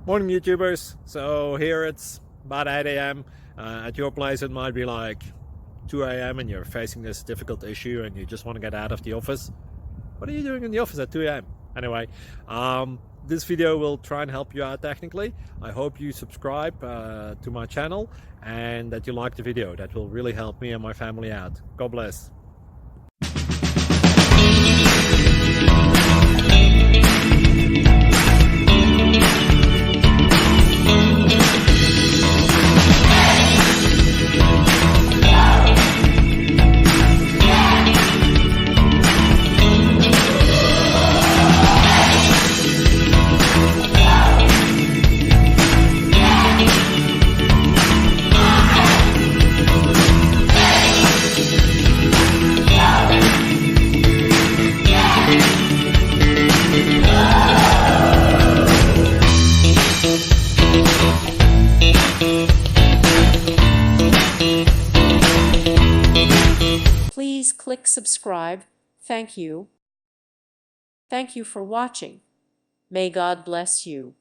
Morning YouTubers. So here it's about 8 a.m. At your place it might be like 2 a.m. and you're facing this difficult issue and you just want to get out of the office. What are you doing in the office at 2 a.m.? Anyway, this video will try and help you out technically. I hope you subscribe to my channel and that you like the video. That will really help me and my family out. God bless. Please click subscribe. Thank you. Thank you for watching. May God bless you.